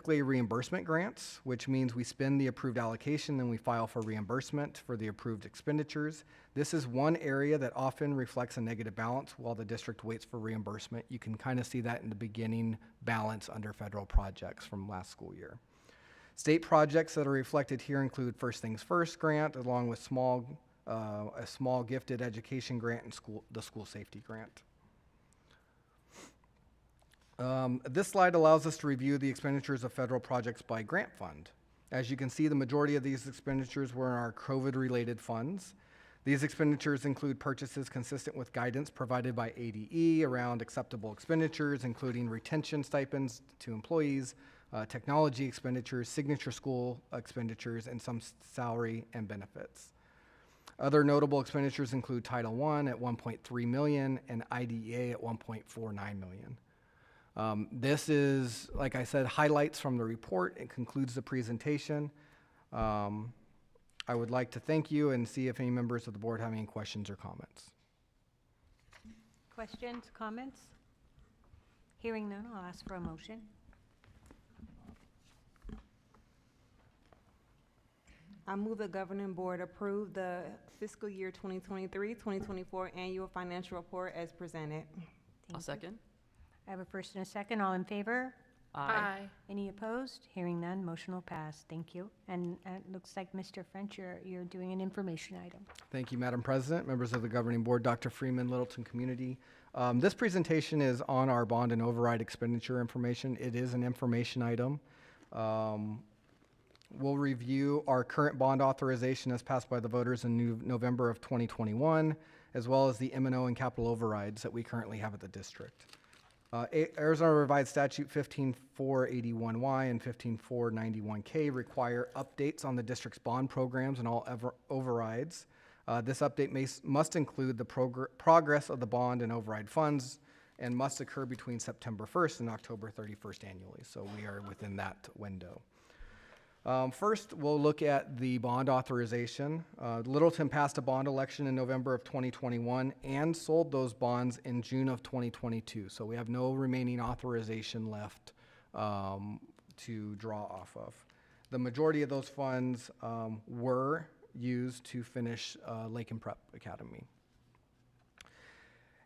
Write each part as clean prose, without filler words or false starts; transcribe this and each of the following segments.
reimbursement grants, which means we spend the approved allocation, then we file for reimbursement for the approved expenditures. This is one area that often reflects a negative balance while the district waits for reimbursement. You can kind of see that in the beginning balance under federal projects from last school year. State projects that are reflected here include First Things First grant, along with a small gifted education grant and the school safety grant. This slide allows us to review the expenditures of federal projects by grant fund. As you can see, the majority of these expenditures were in our COVID-related funds. These expenditures include purchases consistent with guidance provided by ADE around acceptable expenditures, including retention stipends to employees, technology expenditures, signature school expenditures, and some salary and benefits. Other notable expenditures include Title I at $1.3 million and IDEA at $1.49 million. This is, like I said, highlights from the report. It concludes the presentation. I would like to thank you and see if any members of the board have any questions or comments. Questions, comments? Hearing none, I'll ask for a motion. I move the governing board approve the fiscal year 2023-2024 annual financial report as presented. I'll second. I have a first and a second. All in favor? Aye. Any opposed? Hearing none, motion will pass. Thank you. And it looks like, Mr. French, you're doing an information item. Thank you, Madam President, members of the governing board, Dr. Freeman, Littleton Community. This presentation is on our bond and override expenditure information. It is an information item. We'll review our current bond authorization as passed by the voters in November of 2021, as well as the M&O and capital overrides that we currently have at the district. Arizona Revised Statute 15481Y and 15491K require updates on the district's bond programs and all overrides. This update must include the progress of the bond and override funds and must occur between September 1st and October 31st annually, so we are within that window. First, we'll look at the bond authorization. Littleton passed a bond election in November of 2021 and sold those bonds in June of 2022. So we have no remaining authorization left to draw off of. The majority of those funds were used to finish Lake and Prep Academy.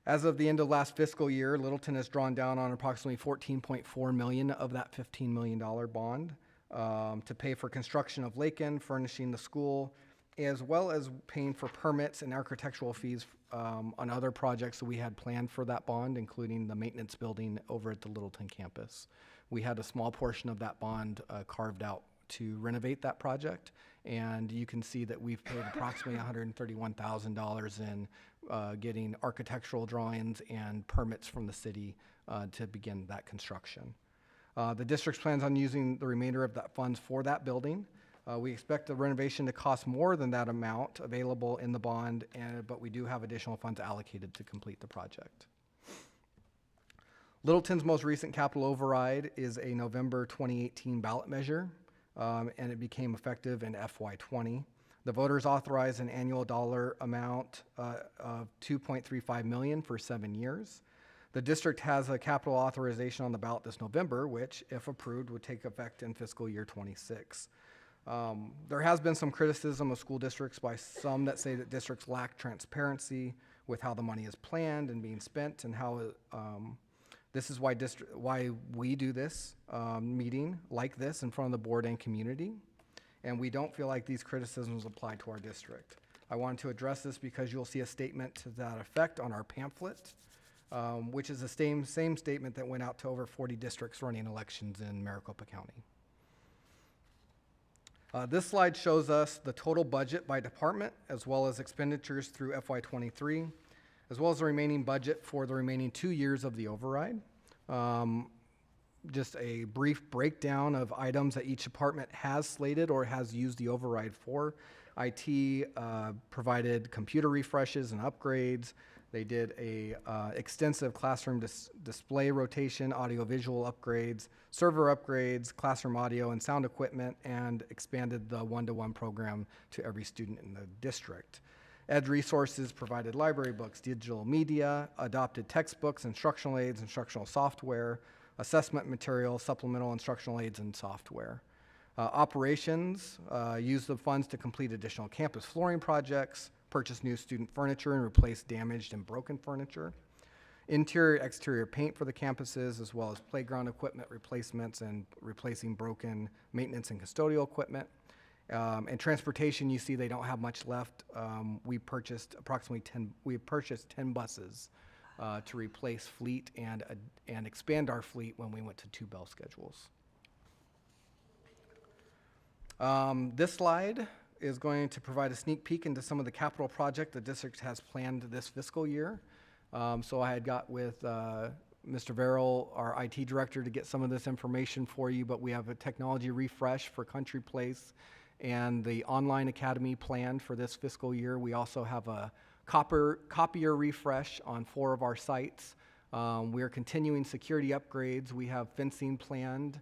As of the end of last fiscal year, Littleton has drawn down on approximately $14.4 million of that $15 million bond. To pay for construction of Lakin, furnishing the school, as well as paying for permits and architectural fees on other projects that we had planned for that bond, including the maintenance building over at the Littleton campus. We had a small portion of that bond carved out to renovate that project, and you can see that we've paid approximately $131,000 in getting architectural drawings and permits from the city to begin that construction. The district plans on using the remainder of that funds for that building. We expect the renovation to cost more than that amount available in the bond, but we do have additional funds allocated to complete the project. Littleton's most recent capital override is a November 2018 ballot measure, and it became effective in FY20. The voters authorized an annual dollar amount of $2.35 million for 7 years. The district has a capital authorization on the ballot this November, which, if approved, would take effect in fiscal year 26. There has been some criticism of school districts by some that say that districts lack transparency with how the money is planned and being spent, and how this is why we do this meeting like this in front of the board and community, and we don't feel like these criticisms apply to our district. I wanted to address this because you'll see a statement to that effect on our pamphlet, which is the same statement that went out to over 40 districts running elections in Maricopa County. This slide shows us the total budget by department, as well as expenditures through FY23, as well as the remaining budget for the remaining 2 years of the override. Just a brief breakdown of items that each department has slated or has used the override for. IT provided computer refreshes and upgrades. They did a extensive classroom display rotation, audiovisual upgrades, server upgrades, classroom audio and sound equipment, and expanded the one-to-one program to every student in the district. Ed Resources provided library books, digital media, adopted textbooks, instructional aids, instructional software, assessment materials, supplemental instructional aids, and software. Operations use the funds to complete additional campus flooring projects, purchase new student furniture, and replace damaged and broken furniture. Interior, exterior paint for the campuses, as well as playground equipment replacements and replacing broken maintenance and custodial equipment. And transportation, you see they don't have much left. We purchased 10 buses to replace fleet and expand our fleet when we went to 2 bell schedules. This slide is going to provide a sneak peek into some of the capital project the district has planned this fiscal year. So I had got with Mr. Verrill, our IT director, to get some of this information for you, but we have a technology refresh for Country Place and the online academy planned for this fiscal year. We also have a copier refresh on 4 of our sites. We are continuing security upgrades. We have fencing planned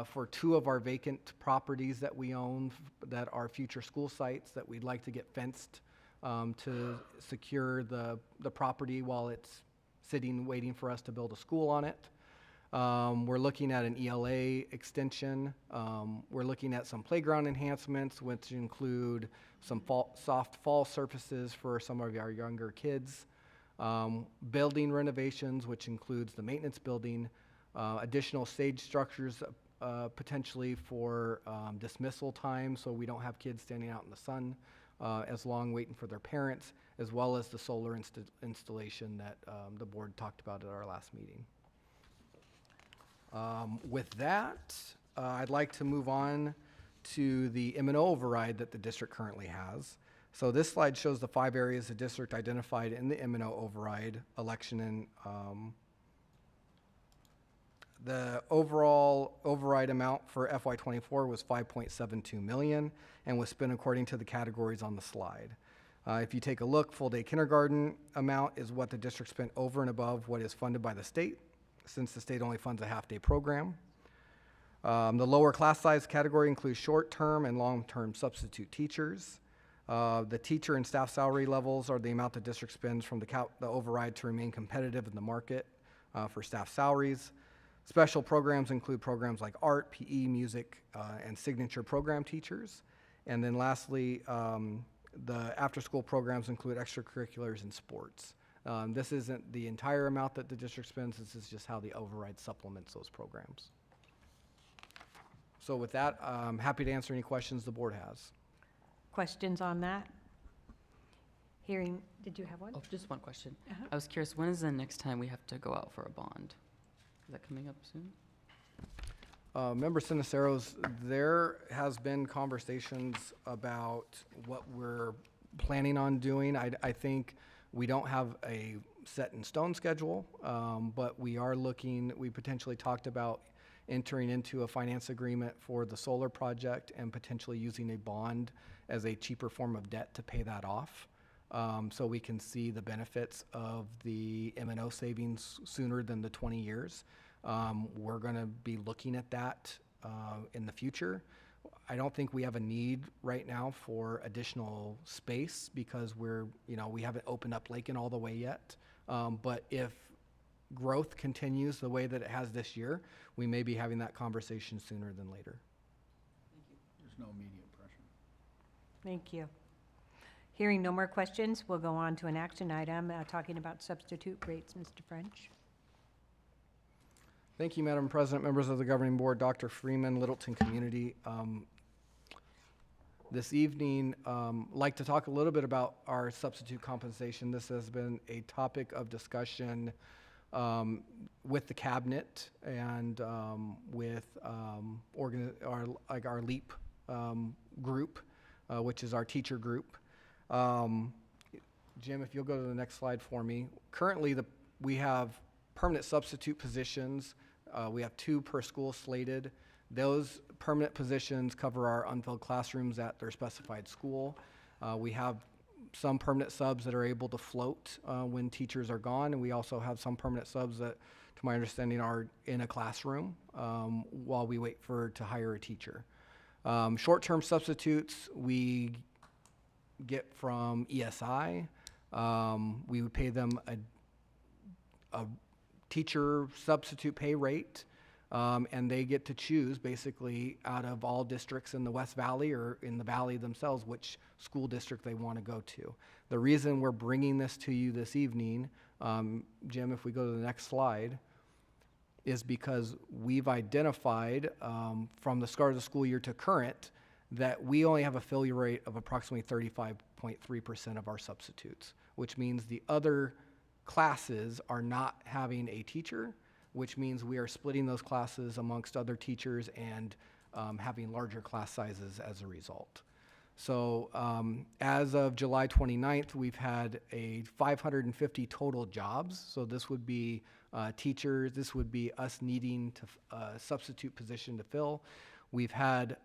for 2 of our vacant properties that we own that are future school sites that we'd like to get fenced to secure the property while it's sitting waiting for us to build a school on it. We're looking at an ELA extension. We're looking at some playground enhancements, which include some soft fall surfaces for some of our younger kids. Building renovations, which includes the maintenance building, additional stage structures potentially for dismissal time so we don't have kids standing out in the sun as long waiting for their parents, as well as the solar installation that the board talked about at our last meeting. With that, I'd like to move on to the M&O override that the district currently has. So this slide shows the 5 areas the district identified in the M&O override election, and the overall override amount for FY24 was $5.72 million and was spent according to the categories on the slide. If you take a look, full day kindergarten amount is what the district spent over and above what is funded by the state, since the state only funds a half-day program. The lower class size category includes short-term and long-term substitute teachers. The teacher and staff salary levels are the amount the district spends from the override to remain competitive in the market for staff salaries. Special programs include programs like art, PE, music, and signature program teachers. And then lastly, the after-school programs include extracurriculars and sports. This isn't the entire amount that the district spends. This is just how the override supplements those programs. So with that, I'm happy to answer any questions the board has. Questions on that? Hearing, did you have one? Oh, just one question. Uh-huh. I was curious, when is the next time we have to go out for a bond? Is that coming up soon? Member Siniceros, there has been conversations about what we're planning on doing. I think we don't have a set in stone schedule, but we are looking, we potentially talked about entering into a finance agreement for the solar project and potentially using a bond as a cheaper form of debt to pay that off. So we can see the benefits of the M&O savings sooner than the 20 years. We're going to be looking at that in the future. I don't think we have a need right now for additional space because we haven't opened up Lakin all the way yet. But if growth continues the way that it has this year, we may be having that conversation sooner than later. There's no immediate pressure. Thank you. Hearing no more questions, we'll go on to an action item talking about substitute rates. Mr. French. Thank you, Madam President, members of the governing board, Dr. Freeman, Littleton community. This evening, like to talk a little bit about our substitute compensation. This has been a topic of discussion with the cabinet and with our LEAP group, which is our teacher group. Jim, if you'll go to the next slide for me. Currently, we have permanent substitute positions. We have 2 per school slated. Those permanent positions cover our unfilled classrooms at their specified school. We have some permanent subs that are able to float when teachers are gone, and we also have some permanent subs that, to my understanding, are in a classroom while we wait to hire a teacher. Short-term substitutes we get from ESI. We would pay them a teacher substitute pay rate, and they get to choose basically out of all districts in the West Valley or in the Valley themselves which school district they want to go to. The reason we're bringing this to you this evening, Jim, if we go to the next slide, is because we've identified from the start of the school year to current that we only have a failure rate of approximately 35.3% of our substitutes, which means the other classes are not having a teacher, which means we are splitting those classes amongst other teachers and having larger class sizes as a result. So as of July 29th, we've had a 550 total jobs. So this would be teachers, this would be us needing to substitute position to fill. We've had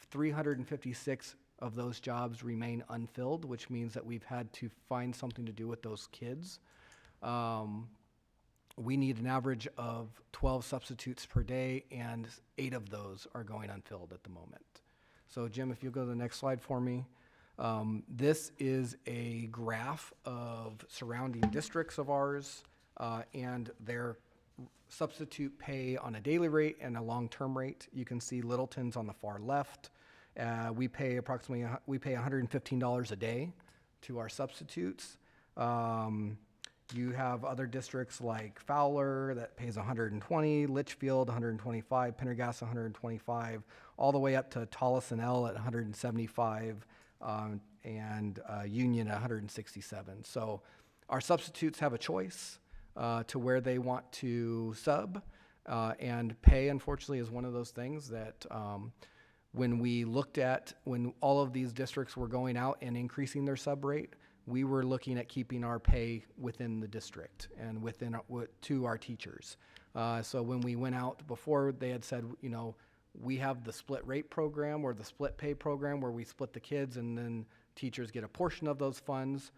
356 of those jobs remain unfilled, which means that we've had to find something to do with those kids. We need an average of 12 substitutes per day, and 8 of those are going unfilled at the moment. So Jim, if you'll go to the next slide for me. This is a graph of surrounding districts of ours and their substitute pay on a daily rate and a long-term rate. You can see Littleton's on the far left. We pay $115 a day to our substitutes. You have other districts like Fowler that pays 120, Litchfield 125, Pendergast 125, all the way up to Tolleson L at 175, and Union at 167. So our substitutes have a choice to where they want to sub, and pay, unfortunately, is one of those things that when we looked at, when all of these districts were going out and increasing their sub rate, we were looking at keeping our pay within the district and to our teachers. So when we went out before, they had said, you know, we have the split rate program or the split pay program where we split the kids and then teachers get a portion of those funds.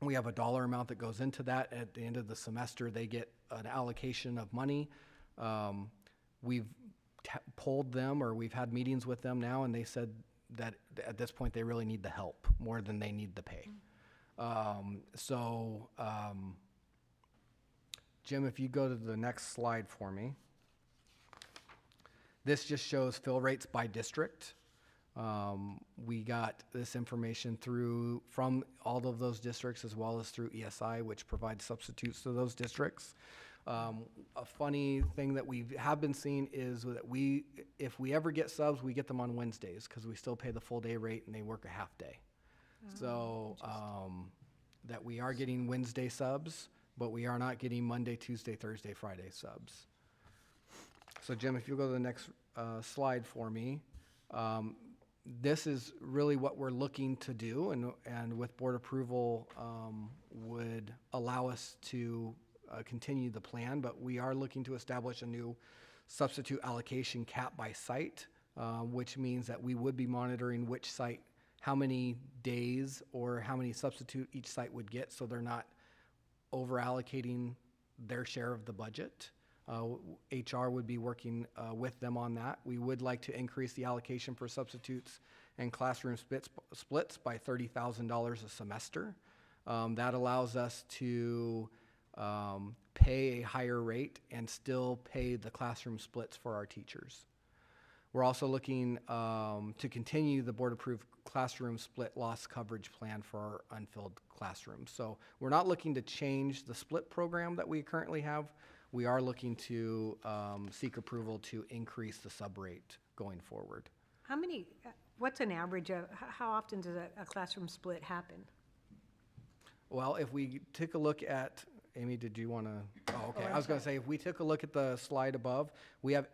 We have a dollar amount that goes into that. At the end of the semester, they get an allocation of money. We've polled them, or we've had meetings with them now, and they said that at this point they really need the help more than they need the pay. Jim, if you go to the next slide for me. This just shows fill rates by district. We got this information from all of those districts as well as through ESI, which provides substitutes to those districts. A funny thing that we have been seeing is that if we ever get subs, we get them on Wednesdays because we still pay the full day rate and they work a half day. So that we are getting Wednesday subs, but we are not getting Monday, Tuesday, Thursday, Friday subs. So Jim, if you'll go to the next slide for me. This is really what we're looking to do, and with board approval would allow us to continue the plan, but we are looking to establish a new substitute allocation cap by site, which means that we would be monitoring which site, how many days or how many substitute each site would get, so they're not over allocating their share of the budget. HR would be working with them on that. We would like to increase the allocation for substitutes and classroom splits by $30,000 a semester. That allows us to pay a higher rate and still pay the classroom splits for our teachers. We're also looking to continue the board-approved classroom split loss coverage plan for our unfilled classrooms. So we're not looking to change the split program that we currently have. We are looking to seek approval to increase the sub rate going forward. What's an average of, how often does a classroom split happen? Well, if we take a look at, Amy, did you want to? Oh, okay. I was going to say, if we took a look at the slide above, we have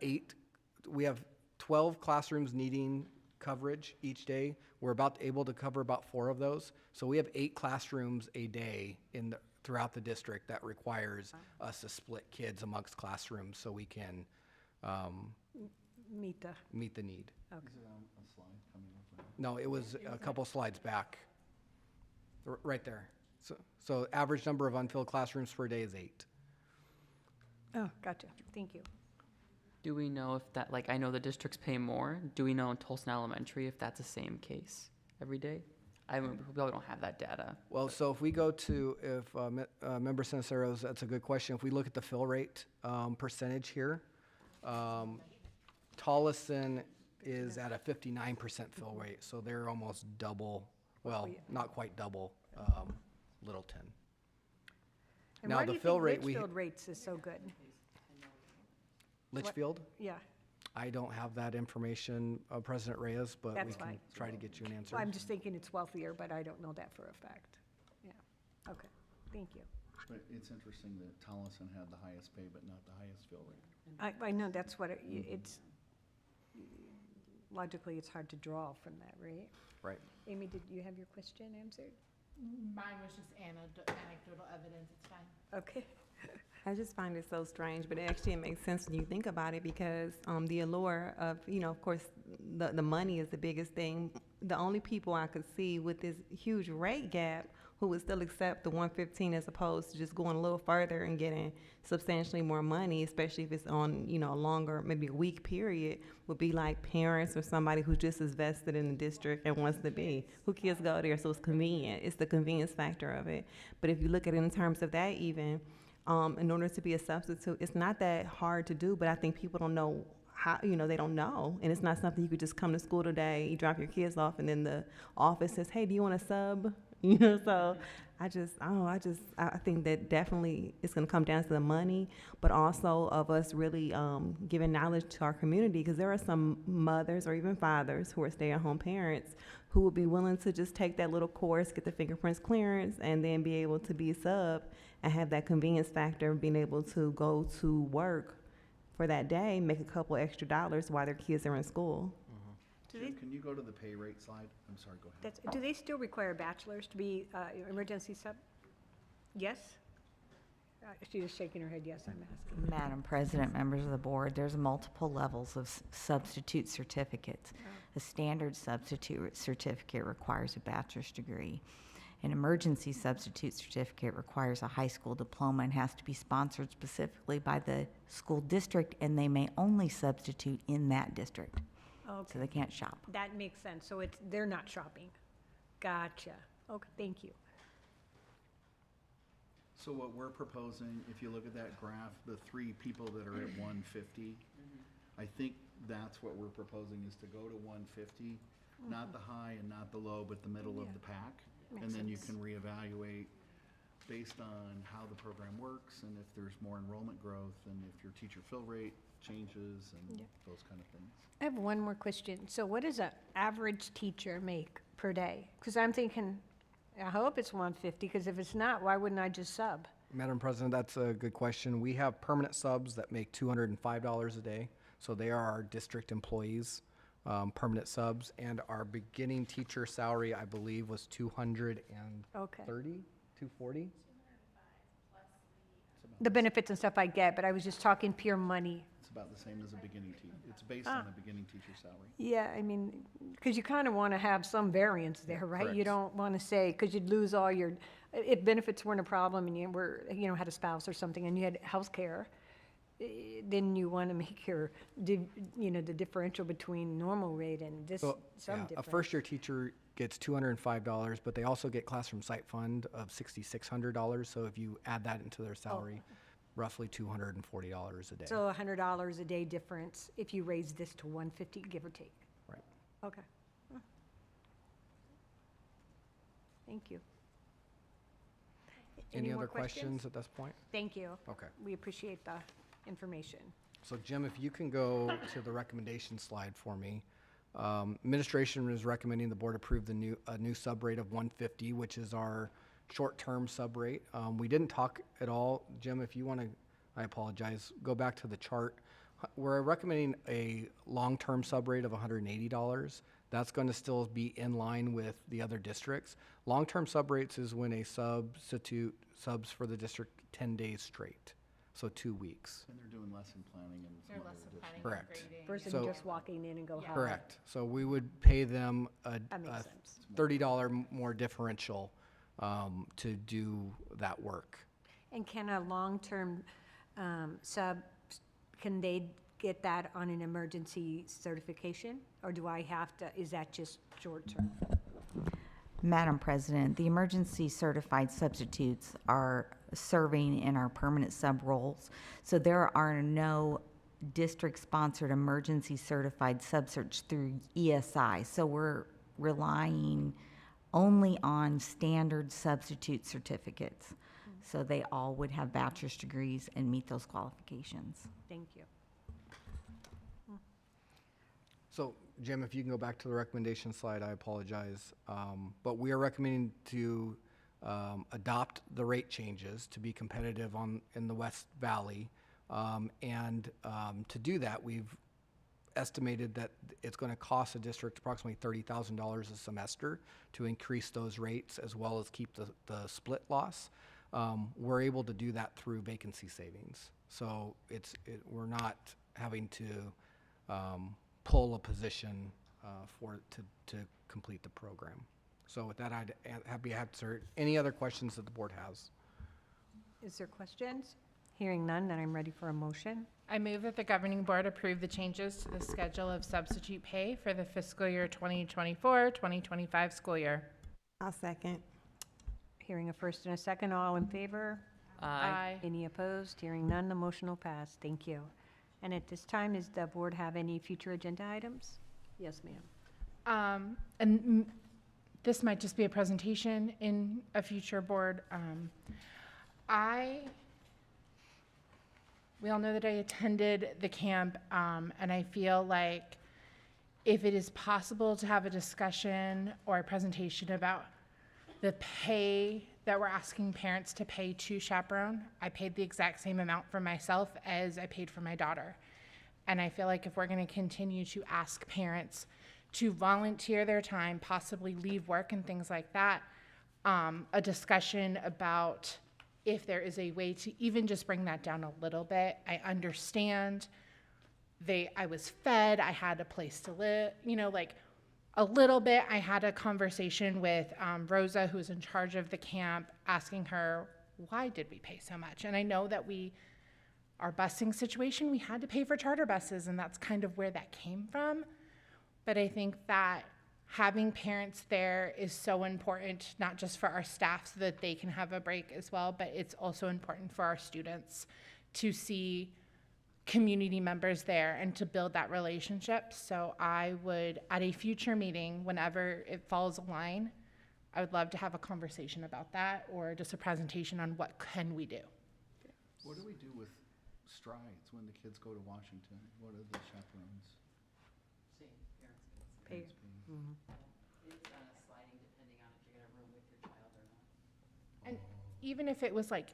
12 classrooms needing coverage each day. We're able to cover about 4 of those. So we have 8 classrooms a day throughout the district that requires us to split kids amongst classrooms so we can meet the need. Okay. Is it on a slide coming up? No, it was a couple slides back. Right there. So average number of unfilled classrooms per day is 8. Oh, gotcha. Thank you. Do we know if that, I know the districts pay more. Do we know in Tolson Elementary if that's the same case every day? We probably don't have that data. Well, so if we go to, if Member Sinisteros, that's a good question. If we look at the fill rate percentage here, Tolleson is at a 59% fill rate, so they're almost double, well, not quite double Littleton. And Now, why do the you fill think rate we- Litchfield rates is so good? Litchfield? Yeah, I don't have that information, President Reyes, but we That's can fine. try to get you an answer. well, I'm just thinking it's wealthier, but I don't know that for a fact. Yeah, okay, thank you. But it's interesting that Tolleson had the highest pay, but not the highest fill rate. I know that's what it's, logically, it's hard to draw from that, right? Right. Amy, did you have your question answered? Mine was just anecdotal evidence, it's fine. Okay. I just find it so strange, but actually it makes sense when you think about it because the allure of, of course, the money is the biggest thing. The only people I could see with this huge rate gap who would still accept the 115 as opposed to just going a little further and getting substantially more money, especially if it's on, a longer, maybe a week period, would be like parents or somebody who's just as vested in the district and wants to be. Who kids go there, so it's convenient. It's the convenience factor of it. But if you look at it in terms of that even, in order to be a substitute, it's not that hard to do, but I think people don't know how, they don't know. And it's not something you could just come to school today, you drop your kids off, and then the office says, hey, do you want a sub? So I think that definitely it's going to come down to the money, but also of us really giving knowledge to our community, because there are some mothers or even fathers who are stay-at-home parents who would be willing to just take that little course, get the fingerprints clearance, and then be able to be a sub and have that convenience factor of being able to go to work for that day, make a couple extra dollars while their kids are in school. Do they, Jim, can you go to the pay rate slide? I'm sorry, go ahead. do they still require bachelors to be emergency sub? Yes? She's just shaking her head, yes, I'm asking. Madam President, members of the board, there's multiple levels of substitute certificates. A standard substitute certificate requires a bachelor's degree. An emergency substitute certificate requires a high school diploma and has to be sponsored specifically by the school district, and they may only substitute in that district. So Okay, they can't shop. that makes sense, so they're not shopping. Gotcha, okay, thank you. So what we're proposing, if you look at that graph, the three people that are at 150, I think that's what we're proposing, is to go to 150, not the high and not the low, but the middle of the pack. And Makes then you sense. can reevaluate based on how the program works and if there's more enrollment growth and if your teacher fill rate changes and Yeah. those kind of things. I have one more question. So what does an average teacher make per day? Because I'm thinking, I hope it's 150, because if it's not, why wouldn't I just sub? Madam President, that's a good question. We have permanent subs that make $205 a day, so they are our district employees, permanent subs, and our beginning teacher salary, I believe, was 230, Okay. 240? The benefits and stuff I get, but I was just talking pure money. It's about the same as a beginning teacher. It's based on a beginning teacher salary. Yeah, I mean, because you kind of want to have some variance there, right? You correct. don't want to say, because you'd lose all your, if benefits weren't a problem and you were, had a spouse or something and you had health care, then you want to make your, the differential between normal rate and this, So, some yeah, a difference. first-year teacher gets $205, but they also get classroom site fund of $6,600, so if you add that into their salary, roughly $240 a day. So $100 a day difference if you raise this to 150, give or take. Right. Okay. Thank you. Any more other questions at this point? Thank you. Okay. We appreciate the information. So Jim, if you can go to the recommendation slide for me. Administration is recommending the board approve a new sub rate of 150, which is our short-term sub rate. We didn't talk at all, Jim, if you want to, I apologize, go back to the chart. We're recommending a long-term sub rate of $180. That's going to still be in line with the other districts. Long-term sub rates is when a substitute subs for the district 10 days straight, so 2 weeks. And they're doing lesson planning and some They're other lesson additional. planning and Correct. grading. Versus So- just walking in and go home. Correct. So we would pay them a That makes sense. $30 more differential to do that work. And can a long-term sub, can they get that on an emergency certification? Or do I have to, is that just short-term? Madam President, the emergency certified substitutes are serving in our permanent sub roles. So there are no district-sponsored emergency certified subcerts through ESI. So we're relying only on standard substitute certificates. So they all would have bachelor's degrees and meet those qualifications. Thank you. So, Jim, if you can go back to the recommendation slide, I apologize. But we are recommending to adopt the rate changes to be competitive in the West Valley. To do that, we've estimated that it's going to cost the district approximately $30,000 a semester to increase those rates as well as keep the split loss. We're able to do that through vacancy savings. So we're not having to pull a position to complete the program. So with that, I'd happy to answer any other questions that the board has. Is there questions? Hearing none, then I'm ready for a motion. I move that the governing board approve the changes to the schedule of substitute pay for the fiscal year 2024-2025 school year. I'll second. Hearing a first and a second, all in favor? Aye. Any opposed? Hearing none, the motion will pass. Thank you. And at this time, does the board have any future agenda items? Yes, ma'am. This might just be a presentation in a future board. We all know that I attended the camp, and I feel like if it is possible to have a discussion or a presentation about the pay that we're asking parents to pay to chaperone. I paid the exact same amount for myself as I paid for my daughter. And I feel like if we're going to continue to ask parents to volunteer their time, possibly leave work and things like that, a discussion about if there is a way to even just bring that down a little bit. I understand I was fed, I had a place to live, a little bit. I had a conversation with Rosa, who's in charge of the camp, asking her, why did we pay so much? And I know that our busing situation, we had to pay for charter buses, and that's kind of where that came from. But I think that having parents there is so important, not just for our staff so that they can have a break as well, but it's also important for our students to see community members there and to build that relationship. So I would, at a future meeting, whenever it falls a line, I would love to have a conversation about that or just a presentation on what can we do. What do we do with strides when the kids go to Washington? What are the chaperones? Pay. It's sliding depending on if you're gonna room with your child or not. And even if it was like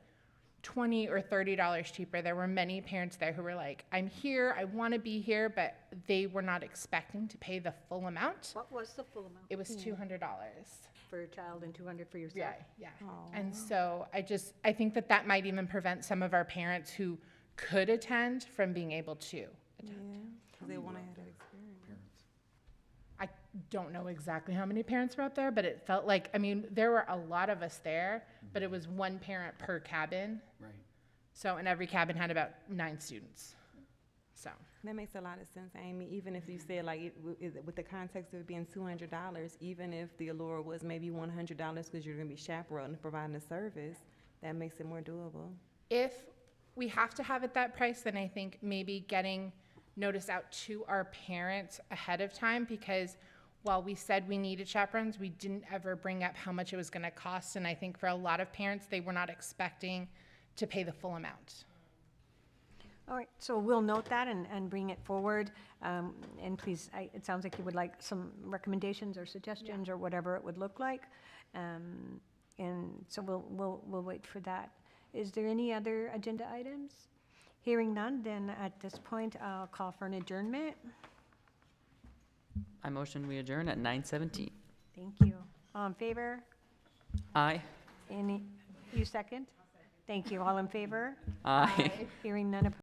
$20 or $30 cheaper, there were many parents there who were like, I'm here, I want to be here, but they were not expecting to pay the full amount. What was the full amount? It was $200. For a child and $200 for yourself? Yeah. And so I think that might even prevent some of our parents who could attend from being able to attend. Because they want to have that experience. I don't know exactly how many parents were up there, but it felt like, there were a lot of us there, but it was one parent per cabin. Right. So, and every cabin had about 9 students. So, That makes a lot of sense, Amy. Even if you said with the context of it being $200, even if the allure was maybe $100 because you're going to be chaperoning providing a service, that makes it more doable. if we have to have it that price, then I think maybe getting notice out to our parents ahead of time, because while we said we needed chaperones, we didn't ever bring up how much it was going to cost. And I think for a lot of parents, they were not expecting to pay the full amount. All right, so we'll note that and bring it forward. And please, it sounds like you would like some recommendations or suggestions or whatever it would look like. And so we'll wait for that. Is there any other agenda items? Hearing none, then at this point, I'll call for an adjournment. I motion we adjourn at 9:17. Thank you. All in favor? Aye. You second? Thank you. All in favor? Aye. Hearing none opposed.